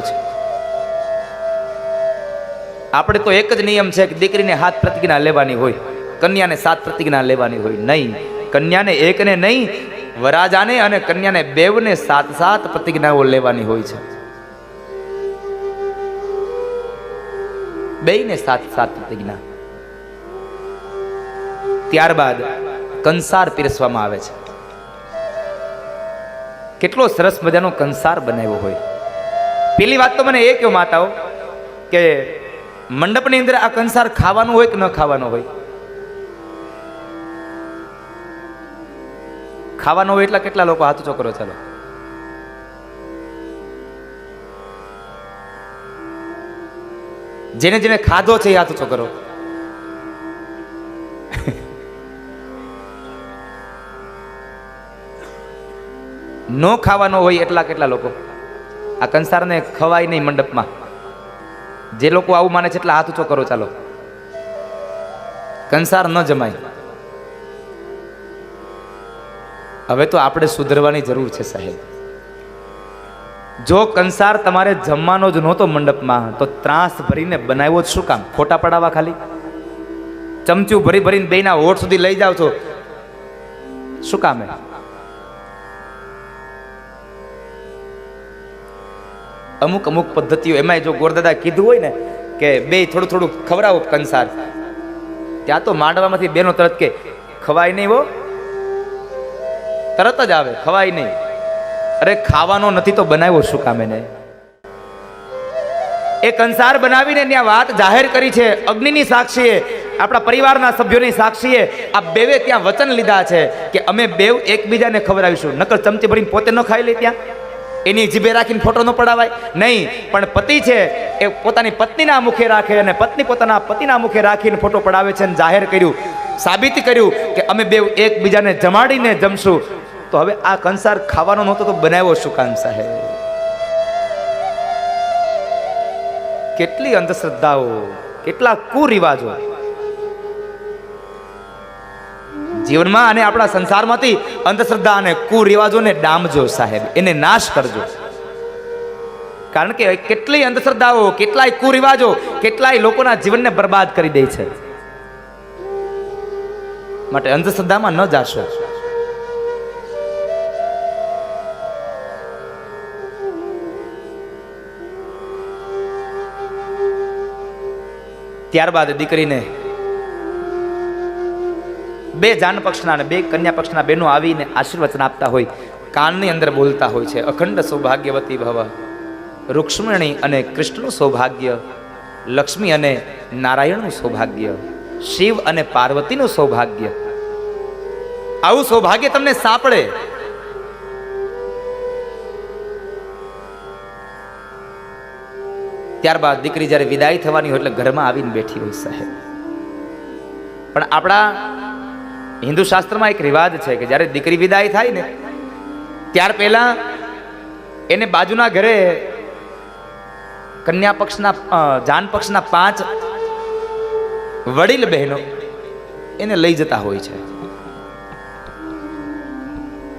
છે. આપણે તો એક જ નિયમ છે કે દીકરીને 7 પ્રતિજ્ઞા લેવાની હોય, કન્યાને 7 પ્રતિજ્ઞા લેવાની હોય. નહીં, કન્યાને એકને નહીં, વરાજાને અને કન્યાને બેવને 7 પ્રતિજ્ઞાઓ લેવાની હોય છે. બેયને 7 પ્રતિજ્ઞા. ત્યારબાદ કંસાર પીરસવામાં આવે છે. કેટલો સરસ મજાનો કંસાર બનાવ્યો હોય. પેલી વાત તો મને એ કહો માતાઓ કે મંડપની અંદર આ કંસાર ખાવાનું હોય કે ન ખાવાનો હોય? ખાવાનો હોય એટલા કેટલા લોકો હાથ ઊંચો કરો? ચાલો, જેને જેને ખાધો છે એ હાથ ઊંચો કરો. નો ખાવાનો હોય એટલા કેટલા લોકો? આ કંસારને ખવાય નહીં મંડપમાં. જે લોકો આવું માને છે એટલા હાથ ઊંચો કરો. ચાલો, કંસાર ન જમાય. હવે તો આપણે સુધરવાની જરૂર છે સાહેબ. જો કંસાર તમારે જમવાનો જ નહોતો મંડપમાં, તો ત્રાસ ભરીને બનાવ્યો જ શું કામ? ખોટા પડાવવા ખાલી? ચમચું ભરી ભરીને બેયના હોઠ સુધી લઈ જાવ છો, શું કામ? અમુક અમુક પદ્ધતિઓ, એમાં જો ગોરદાદા કીધું હોય ને કે બે થોડું થોડું ખવડાવો કંસાર, ત્યાં તો માંડવામાંથી બેનો તરત કે ખવાય નહીં, હો તરત જ આવે, ખવાય નહીં. અરે ખાવાનો નથી તો બનાવ્યો શું કામ? એને એ કંસાર બનાવીને ત્યાં વાત જાહેર કરી છે. અગ્નિની સાક્ષીએ, આપણા પરિવારના સભ્યોની સાક્ષીએ આ બેવે ત્યાં વચન લીધા છે કે અમે બેવ એકબીજાને ખવડાવીશું. નકર ચમચી ભરીને પોતે ન ખાઈ લે, ત્યાં એની જીભે રાખીને ફોટો ન પડાવાય. નહીં, પણ પતિ છે એ પોતાની પત્નીના મુખે રાખે અને પત્ની પોતાના પતિના મુખે રાખીને ફોટો પડાવે છે. અને જાહેર કર્યું, સાબિત કર્યું કે અમે બેવ એકબીજાને જમાડીને જમશું. તો હવે આ કંસાર ખાવાનો નહોતો તો બનાવ્યો શું કામ સાહેબ? કેટલી અંધશ્રદ્ધાઓ, કેટલા કુરિવાજો જીવનમાં અને આપણા સંસારમાંથી અંધશ્રદ્ધા અને કુરિવાજોને ડામજો સાહેબ, એને નાશ કરજો. કારણ કે કેટલી અંધશ્રદ્ધાઓ, કેટલાય કુરિવાજો, કેટલાય લોકોના જીવનને બરબાદ કરી દે છે. માટે અંધશ્રદ્ધામાં ન જાશો. ત્યારબાદ દીકરીને બે જાન પક્ષના અને બે કન્યા પક્ષના બહેનો આવીને આશીર્વચન આપતા હોય, કાનની અંદર બોલતા હોય છે, અખંડ સૌભાગ્યવતી ભવ, રૂક્ષ્મણી અને કૃષ્ણનું સૌભાગ્ય, લક્ષ્મી અને નારાયણનું સૌભાગ્ય, શિવ અને પાર્વતીનું સૌભાગ્ય. આવું સૌભાગ્ય તમને સાંપડે. ત્યારબાદ દીકરી જ્યારે વિદાય થવાની હોય એટલે ઘરમાં આવીને બેઠી હોય સાહેબ. પણ આપણા હિન્દુ શાસ્ત્રમાં એક રિવાજ છે કે જ્યારે દીકરી વિદાય થાય ને ત્યાર પહેલા એને બાજુના ઘરે કન્યા પક્ષના જાન પક્ષના 5 વડીલ બહેનો એને લઈ જતા હોય છે.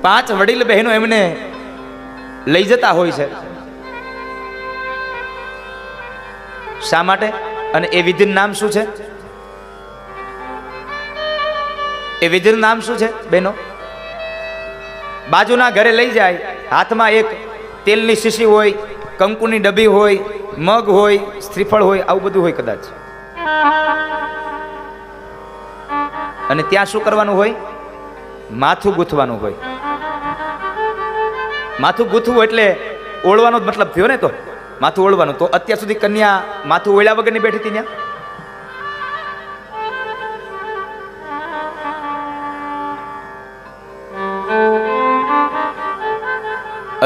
5 વડીલ બહેનો એમને લઈ જતા હોય છે. શા માટે? અને એ વિધિનું નામ શું છે? એ વિધિનું નામ શું છે બહેનો? બાજુના ઘરે લઈ જાય, હાથમાં એક તેલની શીશી હોય, કંકુની ડબ્બી હોય, મગ હોય, શ્રીફળ હોય, આવું બધું હોય કદાચ. અને ત્યાં શું કરવાનું હોય? માથું ગૂંથવાનું હોય. માથું ગૂંથવું એટલે ઓળવાનો જ મતલબ થયો ને. તો માથું ઓળવાનું. તો અત્યાર સુધી કન્યા માથું ઓળ્યા વગરની બેઠી હતી ત્યાં.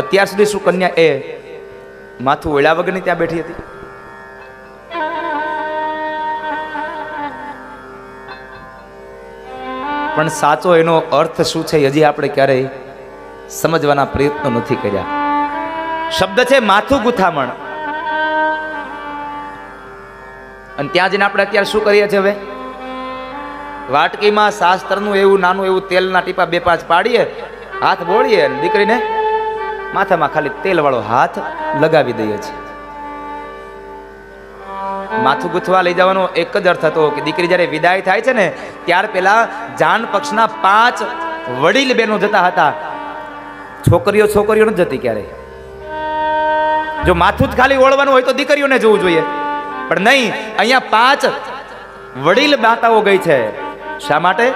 અત્યાર સુધી શું કન્યા એ માથું ઓળ્યા વગરની ત્યાં બેઠી હતી? પણ સાચો એનો અર્થ શું છે હજી આપણે ક્યારેય સમજવાના પ્રયત્નો નથી કર્યા. શબ્દ છે માથું ગુથામણ. અને ત્યાં જઈને આપણે અત્યારે શું કરીએ છીએ? હવે વાટકીમાં શાસ્ત્રનું એવું નાનું એવું તેલના ટીપા 2-5 પાડીએ, હાથ બોળીએ અને દીકરીને માથામાં ખાલી તેલ વાળો હાથ લગાવી દઈએ છીએ. માથું ગૂંથવા લઈ જવાનો એક જ અર્થ હતો કે દીકરી જ્યારે વિદાય થાય છે ને ત્યાર પહેલા જાન પક્ષના 5 વડીલ બહેનો જતા હતા. છોકરીઓ નથી જતી ક્યારેય. જો માથું જ ખાલી ઓળવાનું હોય તો દીકરીઓને જવું જોઈએ, પણ નહીં, અહીંયા 5 વડીલ માતાઓ ગઈ છે. શા માટે?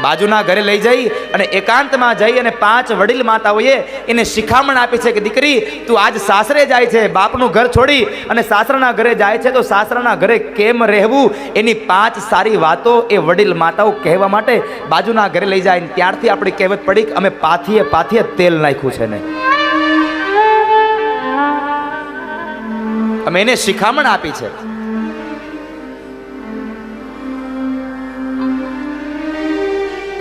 બાજુના ઘરે લઈ જઈ અને એકાંતમાં જઈ અને 5 વડીલ માતાઓએ એને શિખામણ આપી છે કે દીકરી તું આજ સાસરે જાય છે, બાપનું ઘર છોડી અને સાસરાના ઘરે જાય છે, તો સાસરાના ઘરે કેમ રહેવું એની 5 સારી વાતો એ વડીલ માતાઓ કહેવા માટે બાજુના ઘરે લઈ જાય. ત્યારથી આપણી કહેવત પડી કે અમે પાથીએ તેલ નાખ્યું છે ને, અમે એને શિખામણ આપી છે.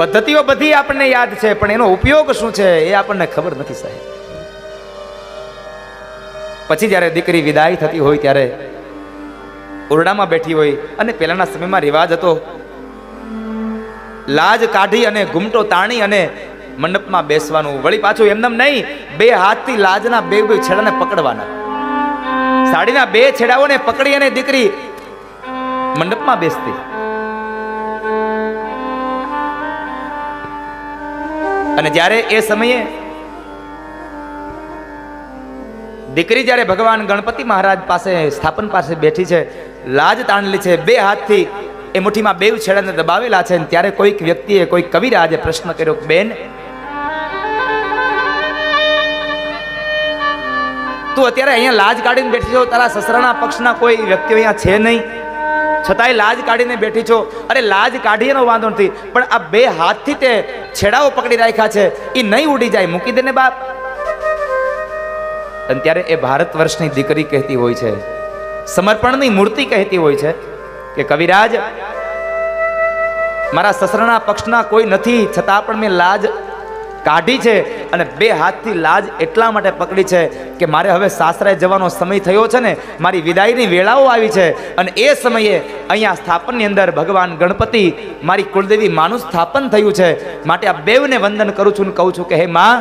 પદ્ધતિઓ બધી આપણને યાદ છે, પણ એનો ઉપયોગ શું છે એ આપણને ખબર નથી સાહેબ. પછી જ્યારે દીકરી વિદાય થતી હોય ત્યારે ઓરડામાં બેઠી હોય અને પહેલાના સમયમાં રિવાજ હતો લાજ કાઢી અને ઘૂમટો તાણી અને મંડપમાં બેસવાનું. વળી પાછું એમનેમ નહીં, 2 હાથથી લાજના 2 છેડાને પકડવાના. સાડીના 2 છેડાઓને પકડી અને દીકરી મંડપમાં બેસતી. અને જ્યારે એ સમયે દીકરી જ્યારે ભગવાન ગણપતિ મહારાજ પાસે સ્થાપન પાસે બેઠી છે, લાજ તાણેલી છે, 2 હાથથી એ મુઠ્ઠીમાં 2 છેડાને દબાવેલા છે, ત્યારે કોઈક વ્યક્તિએ, કોઈ કવિરાજે પ્રશ્ન કર્યો, બેન તું અત્યારે અહીંયા લાજ કાઢીને બેઠી છો, તારા સસરાના પક્ષના કોઈ વ્યક્તિઓ અહીંયા છે નહીં, છતાંય લાજ કાઢીને બેઠી છો. અરે લાજ કાઢી એનો વાંધો નથી, પણ આ 2 હાથથી તે છેડાઓ પકડી રાખ્યા છે, એ નહીં ઉડી જાય, મૂકી દે ને બાપ. અને ત્યારે એ ભારત વર્ષની દીકરી કહેતી હોય છે, સમર્પણની મૂર્તિ કહેતી હોય છે કે કવિરાજ મારા સસરાના પક્ષના કોઈ નથી, છતાં પણ મેં લાજ કાઢી છે અને 2 હાથથી લાજ એટલા માટે પકડી છે કે મારે હવે સાસરે જવાનો સમય થયો છે ને, મારી વિદાયની વેળાઓ આવી છે. અને એ સમયે અહીંયા સ્થાપનની અંદર ભગવાન ગણપતિ મારી કુળદેવી માનું સ્થાપન થયું છે, માટે આ 2ને વંદન કરું છું ને કહું છું કે હે માં,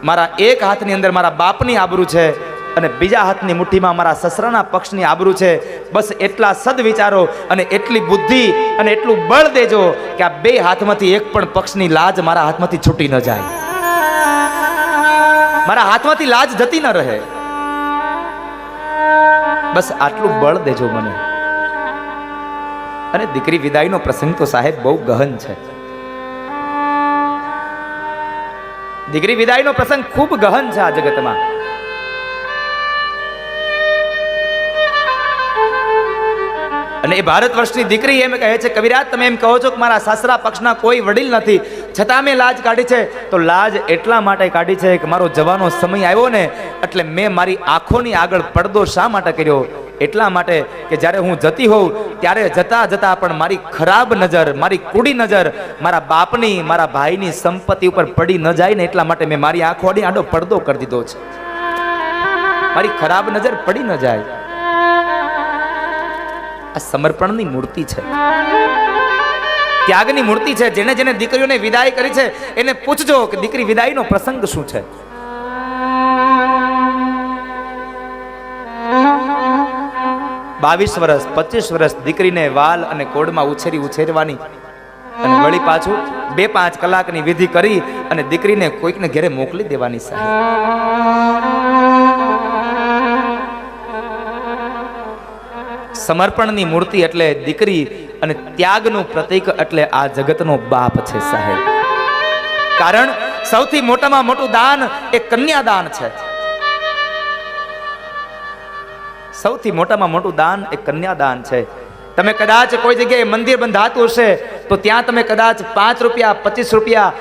મારા એક હાથની અંદર મારા બાપની આબરૂ છે અને બીજા હાથની મુઠ્ઠીમાં મારા સસરાના પક્ષની આબરૂ છે. બસ એટલા સદવિચારો અને એટલી બુદ્ધિ અને એટલું બળ દેજો કે આ 2 હાથમાંથી એક પણ પક્ષની લાજ મારા હાથમાંથી છૂટી ન જાય, મારા હાથમાંથી લાજ જતી ન રહે. બસ આટલું બળ દેજો મને. અને દીકરી વિદાયનો પ્રસંગ તો સાહેબ બહુ ગહન છે. દીકરી વિદાયનો પ્રસંગ ખૂબ ગહન છે આ જગતમાં. અને એ ભારત વર્ષની દીકરી એમ કહે છે, કવિરાજ તમે એમ કહો છો કે મારા સાસરા પક્ષના કોઈ વડીલ નથી, છતાં મેં લાજ કાઢી છે, તો લાજ એટલા માટે કાઢી છે કે મારો જવાનો સમય આવ્યો ને એટલે મેં મારી આંખોની આગળ પડદો શા માટે કર્યો? એટલા માટે કે જ્યારે હું જતી હોઉં ત્યારે જતા જતા પણ મારી ખરાબ નજર, મારી કુડી નજર મારા બાપની, મારા ભાઈની સંપત્તિ ઉપર પડી ન જાય ને, એટલા માટે મેં મારી આંખોની આડો પડદો કરી દીધો છે, મારી ખરાબ નજર પડી ન જાય. આ સમર્પણની મૂર્તિ છે, ત્યાગની મૂર્તિ છે. જેને જેને દીકરીઓને વિદાય કરી છે એને પૂછજો કે દીકરી વિદાયનો પ્રસંગ શું છે. બાવીસ વર્ષ 25 વર્ષ દીકરીને વાલ અને કોડમાં ઉછેરવાની અને વળી પાછું 2-5 કલાકની વિધિ કરી અને દીકરીને કોઈકને ઘરે મોકલી દેવાની સાહેબ. સમર્પણની મૂર્તિ એટલે દીકરી અને ત્યાગનું પ્રતીક એટલે આ જગતનો બાપ છે સાહેબ. કારણ સૌથી મોટામાં મોટું દાન એ કન્યાદાન છે. સૌથી મોટામાં મોટું દાન એ કન્યાદાન છે. તમે કદાચ કોઈ જગ્યાએ મંદિર બંધાતું હશે તો ત્યાં તમે કદાચ 5 રૂપિયા, 25 રૂપિયા,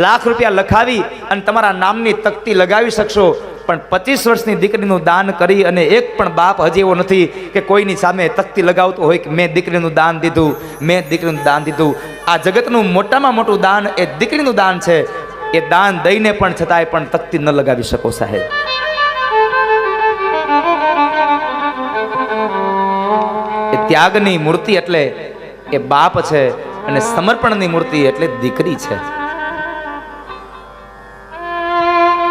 લાખ રૂપિયા લખાવી અને તમારા નામની તકતી લગાવી શકશો, પણ 25 વર્ષની દીકરીનું દાન કરી અને એક પણ બાપ હજી એવો નથી કે કોઈની સામે તકતી લગાવતો હોય કે મેં દીકરીનું દાન દીધું, મેં દીકરીનું દાન દીધું. આ જગતનું મોટામાં મોટું દાન એ દીકરીનું દાન છે. એ દાન દઈને પણ છતાંય પણ તકતી ન લગાવી શકો સાહેબ. એ ત્યાગની મૂર્તિ એટલે એ બાપ છે અને સમર્પણની મૂર્તિ એટલે દીકરી છે.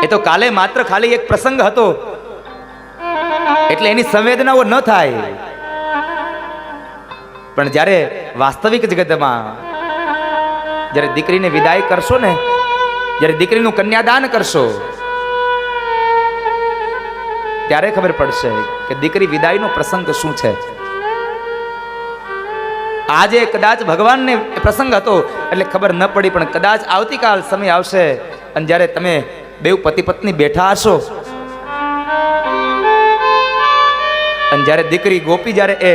એ તો કાલે માત્ર ખાલી એક પ્રસંગ હતો એટલે એની સંવેદનાઓ ન થાય. પણ જ્યારે વાસ્તવિક જગતમાં જ્યારે દીકરીને વિદાય કરશો ને, જ્યારે દીકરીનું કન્યાદાન કરશો, ત્યારે ખબર પડશે કે દીકરી વિદાયનો પ્રસંગ શું છે. આજે કદાચ ભગવાનને પ્રસંગ હતો એટલે ખબર ન પડી, પણ કદાચ આવતીકાલ સમય આવશે અને જ્યારે તમે બે પતિ પત્ની બેઠા હશો અને જ્યારે દીકરી ગોપી જ્યારે એ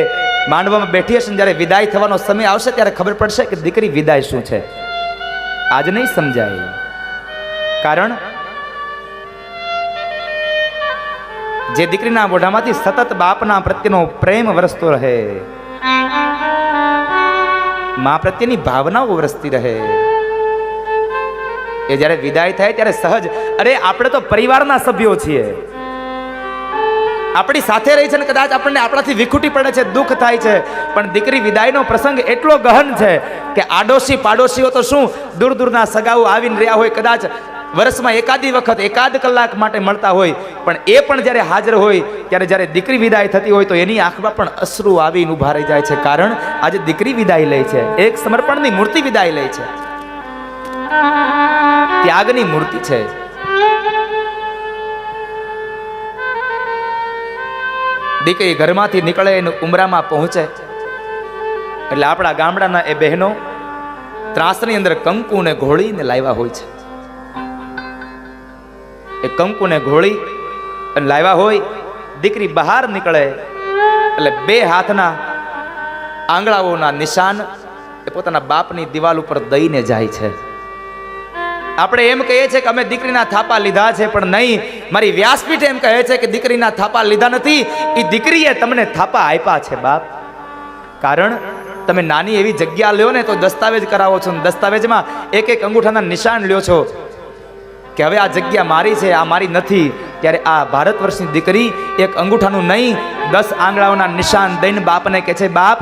માંડવામાં બેઠી હશે, જ્યારે વિદાય થવાનો સમય આવશે ત્યારે ખબર પડશે કે દીકરી વિદાય શું છે. આજ નહીં સમજાય, કારણ જે દીકરીના મોઢામાંથી સતત બાપના પ્રત્યેનો પ્રેમ વરસતો રહે, મા પ્રત્યેની ભાવનાઓ વરસતી રહે, એ જ્યારે વિદાય થાય ત્યારે સહજ, અરે આપણે તો પરિવારના સભ્યો છીએ, આપણી સાથે રહી છે ને કદાચ આપણને આપણાથી વિખૂટી પડે છે, દુઃખ થાય છે, પણ દીકરી વિદાયનો પ્રસંગ એટલો ગહન છે કે આડોશી પાડોશીઓ તો શું, દૂર દૂરના સગાઓ આવીને રહ્યા હોય, કદાચ વર્ષમાં એકાદી વખત એકાદ કલાક માટે મળતા હોય, પણ એ પણ જ્યારે હાજર હોય ત્યારે જ્યારે દીકરી વિદાય થતી હોય તો એની આંખમાં પણ અશ્રુ આવીને ઊભા રહી જાય છે. કારણ આજે દીકરી વિદાય લે છે, એક સમર્પણની મૂર્તિ વિદાય લે છે, ત્યાગની મૂર્તિ છે. દીકરી ઘરમાંથી નીકળે અને ઉમરામાં પહોંચે એટલે આપણા ગામડાના એ બહેનો ત્રાસની અંદર કંકુને ઘોળીને લાવ્યા હોય છે. એ કંકુને ઘોળી અને લાવ્યા હોય, દીકરી બહાર નીકળે એટલે બે હાથના આંગળાઓના નિશાન એ પોતાના બાપની દિવાલ ઉપર દઈને જાય છે. આપણે એમ કહીએ છીએ કે અમે દીકરીના થાપા લીધા છે, પણ નહીં, મારી વ્યાસપીઠ એમ કહે છે કે દીકરીના થાપા લીધા નથી, એ દીકરીએ તમને થાપા આપ્યા છે બાપ. કારણ તમે નાની એવી જગ્યા લ્યો ને તો દસ્તાવેજ કરાવો છો, દસ્તાવેજમાં એક એક અંગૂઠાના નિશાન લ્યો છો કે હવે આ જગ્યા મારી છે, આ મારી નથી. ત્યારે આ ભારત વર્ષની દીકરી એક અંગૂઠાનું નહીં 10 આંગળાઓના નિશાન દઈને બાપને કહે છે, બાપ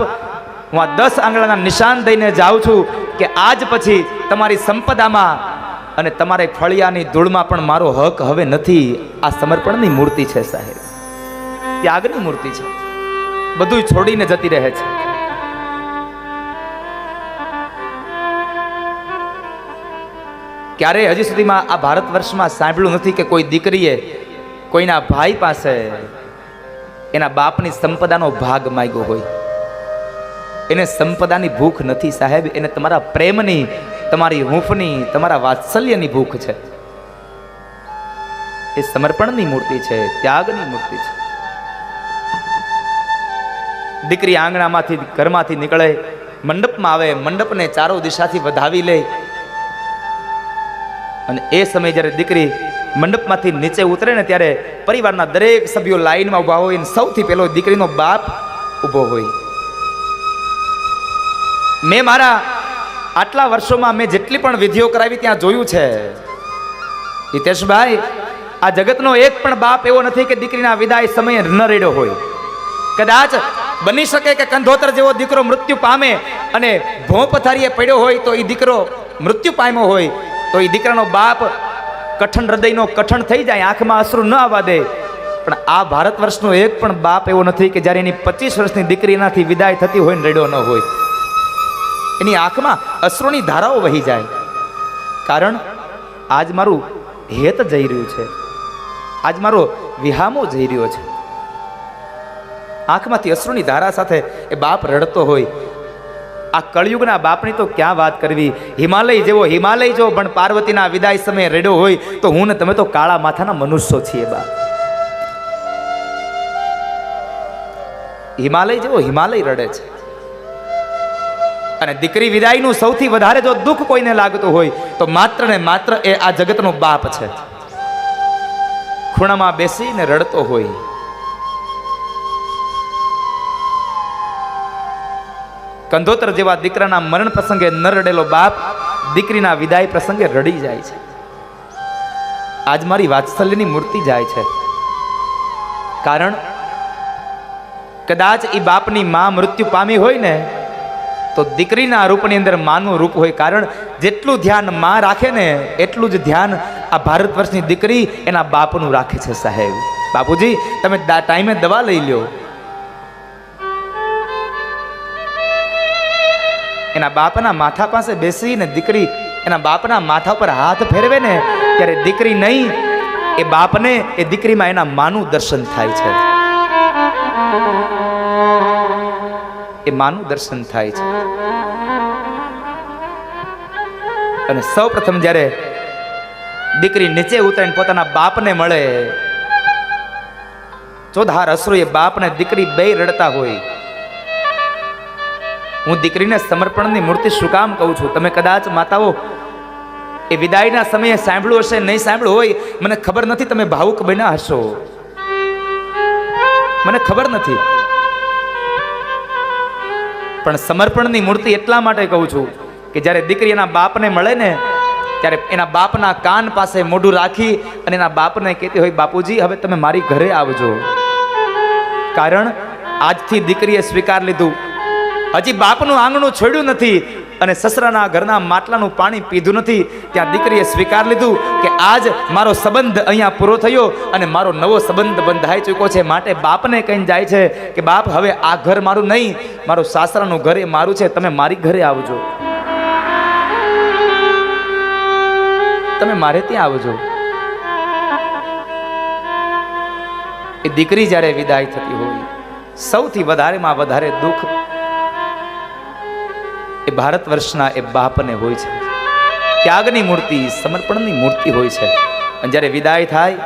હું આ 10 આંગળાના નિશાન દઈને જાઉં છું કે આજ પછી તમારી સંપદામાં અને તમારે ફળિયાની ધૂળમાં પણ મારો હક હવે નથી. આ સમર્પણની મૂર્તિ છે સાહેબ, ત્યાગની મૂર્તિ છે, બધું છોડીને જતી રહે છે. ક્યારે હજી સુધીમાં આ ભારત વર્ષમાં સાંભળ્યું નથી કે કોઈ દીકરીએ કોઈના ભાઈ પાસે એના બાપની સંપદાનો ભાગ માંગ્યો હોય. એને સંપદાની ભૂખ નથી સાહેબ, એને તમારા પ્રેમની, તમારી હૂંફની, તમારા વાત્સલ્યની ભૂખ છે. એ સમર્પણની મૂર્તિ છે, ત્યાગની મૂર્તિ છે. દીકરી આંગણામાંથી ઘરમાંથી નીકળે, મંડપમાં આવે, મંડપને ચારો દિશાથી વધાવી લે અને એ સમયે જ્યારે દીકરી મંડપમાંથી નીચે ઉતરે ને ત્યારે પરિવારના દરેક સભ્યો લાઈનમાં ઊભા હોય અને સૌથી પહેલો દીકરીનો બાપ ઊભો હોય. મેં મારા આટલા વર્ષોમાં મેં જેટલી પણ વિધિઓ કરાવી ત્યાં જોયું છે હિતેશભાઈ, આ જગતનો એક પણ બાપ એવો નથી કે દીકરીના વિદાય સમયે ન રેડ્યો હોય. કદાચ બની શકે કે કંધોતર જેવો દીકરો મૃત્યુ પામે અને ભોં પથારીએ પડ્યો હોય તો એ દીકરો મૃત્યુ પામ્યો હોય તો એ દીકરાનો બાપ કઠણ હૃદયનો કઠણ થઈ જાય, આંખમાં અશ્રુ ન આવવા દે. પણ આ ભારત વર્ષનો એક પણ બાપ એવો નથી કે જ્યારે એની 25 વર્ષની દીકરી એનાથી વિદાય થતી હોય ને રેડ્યો ન હોય, એની આંખમાં અશ્રુની ધારાઓ વહી જાય. કારણ આજ મારું હેત જઈ રહ્યું છે, આજ મારો વિહામો જઈ રહ્યો છે. આંખમાંથી અશ્રુની ધારા સાથે એ બાપ રડતો હોય. આ કળયુગના બાપની તો ક્યાં વાત કરવી, હિમાલય જેવો હિમાલય જો પણ પાર્વતીના વિદાય સમયે રેડ્યો હોય તો હું ને તમે તો કાળા માથાના મનુષ્યો છીએ બાપ. હિમાલય જેવો હિમાલય રડે છે. અને દીકરી વિદાયનું સૌથી વધારે જો દુઃખ કોઈને લાગતું હોય તો માત્ર ને માત્ર એ આ જગતનો બાપ છે. ખૂણામાં બેસીને રડતો હોય. કંધોતર જેવા દીકરાના મરણ પ્રસંગે ન રડેલો બાપ દીકરીના વિદાય પ્રસંગે રડી જાય છે. આજ મારી વાત્સલ્યની મૂર્તિ જાય છે. કારણ કદાચ એ બાપની માં મૃત્યુ પામી હોય ને તો દીકરીના રૂપની અંદર માનું રૂપ હોય. કારણ જેટલું ધ્યાન માં રાખે ને એટલું જ ધ્યાન આ ભારત વર્ષની દીકરી એના બાપનું રાખે છે સાહેબ. બાપુજી તમે ટાઈમે દવા લઈ લ્યો. એના બાપના માથા પાસે બેસીને દીકરી એના બાપના માથા પર હાથ ફેરવે ને ત્યારે દીકરી નહીં, એ બાપને એ દીકરીમાં એના માનું દર્શન થાય છે. એ માનું દર્શન થાય છે. અને સૌ પ્રથમ જ્યારે દીકરી નીચે ઉતરીને પોતાના બાપને મળે, ચોધાર અશ્રુ એ બાપને દીકરી બે રડતા હોય. હું દીકરીને સમર્પણની મૂર્તિ શું કામ કહું છું? તમે કદાચ માતાઓ એ વિદાયના સમયે સાંભળ્યું હશે, નહીં સાંભળ્યું હોય મને ખબર નથી. તમે ભાવુક બન્યા હશો, મને ખબર નથી. પણ સમર્પણની મૂર્તિ એટલા માટે કહું છું કે જ્યારે દીકરી એના બાપને મળે ને ત્યારે એના બાપના કાન પાસે મોઢું રાખી અને એના બાપને કહેતી હોય, બાપુજી હવે તમે મારી ઘરે આવજો. કારણ આજથી દીકરીએ સ્વીકાર લીધું. હજી બાપનું આંગણું છોડ્યું નથી અને સસરાના ઘરના માટલાનું પાણી પીધું નથી, ત્યાં દીકરીએ સ્વીકાર લીધું કે આજ મારો સંબંધ અહીંયા પૂરો થયો અને મારો નવો સંબંધ બંધાઈ ચૂક્યો છે. માટે બાપને કહીને જાય છે કે બાપ હવે આ ઘર મારું નહીં, મારું સાસરાનું ઘર એ મારું છે, તમે મારી ઘરે આવજો, તમે મારે ત્યાં આવજો. એ દીકરી જ્યારે વિદાય થતી હોય, સૌથી વધારેમાં વધારે દુઃખ એ ભારત વર્ષના એ બાપને હોય છે. ત્યાગની મૂર્તિ, સમર્પણની મૂર્તિ હોય છે. અને જ્યારે વિદાય થાય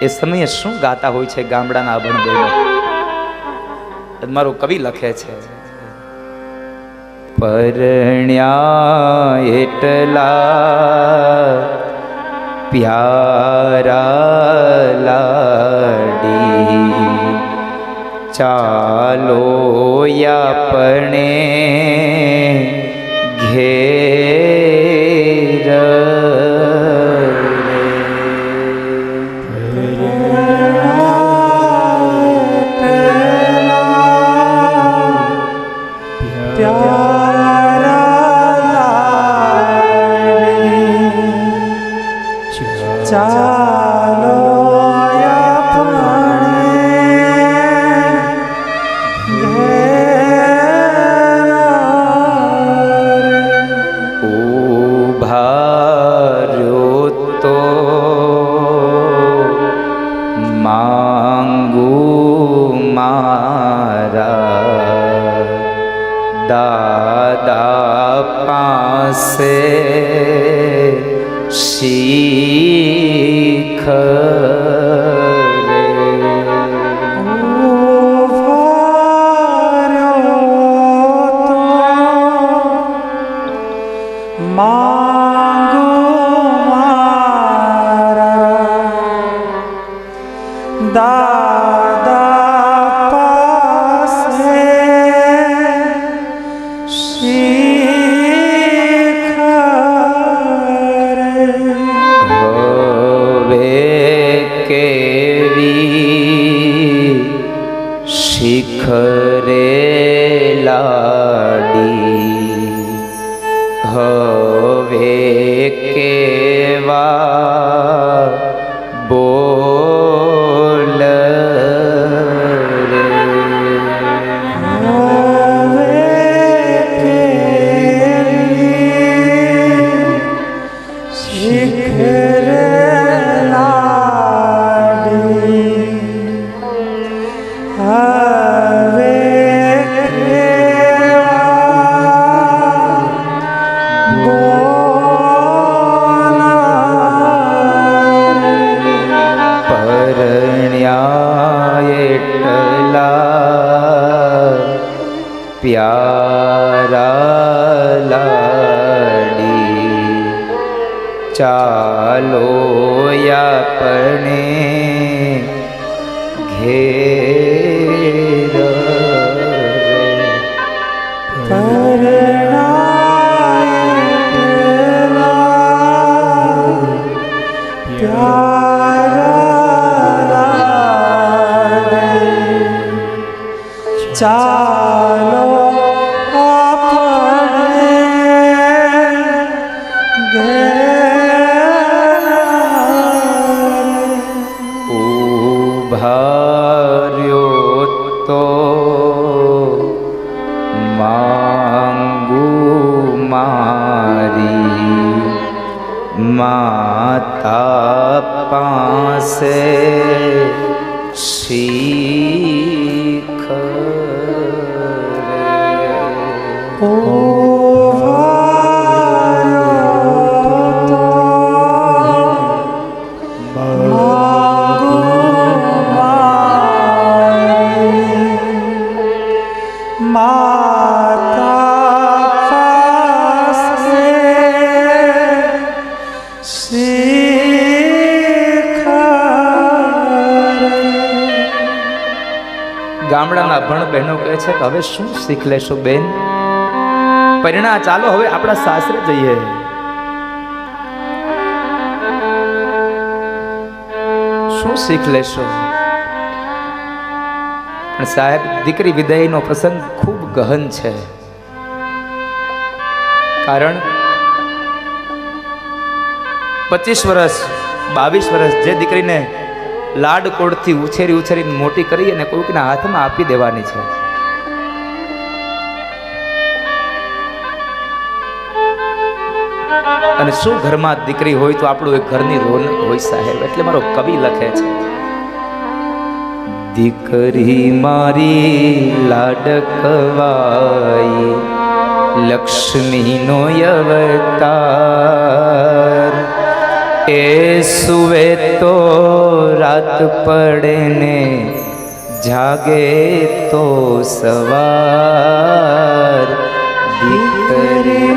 એ સમયે શું ગાતા હોય છે ગામડાના અભણ બહેનો? મારો કવિ લખે છે, પરણ્યા એટલા પ્યારા લાડી, ચાલો આપણે ઘેર દાદા પાસે શીખ શિખરે લાડી, હવે કેવા બોલ રે, શિખરે પ્યારા લાડી, ચાલો આપણે ઘેર ચાલો આપણે ભાર્યો તો માંગુ મારી માતા પાસે શીખ રે. ગામડાના ભણ બહેનો કહે છે કે હવે શું શીખ લેશો બેન, પરિણા ચાલો હવે આપણા સાસરે જઈએ. શું શીખ લેશો? પણ સાહેબ, દીકરી વિદાયનો પ્રસંગ ખૂબ ગહન છે. કારણ 25 વર્ષ 22 વર્ષ જે દીકરીને લાડકોડથી ઉછેરીને મોટી કરી અને કોઈકના હાથમાં આપી દેવાની છે. અને શું ઘરમાં દીકરી હોય તો આપણું એક ઘરની રોનક હોય સાહેબ. એટલે મારો કવિ લખે છે, દીકરી મારી લાડકવાઈ લક્ષ્મીનો અવતાર, એ સુવે તો રાત પડે ને જાગે તો સવાર. દીકરી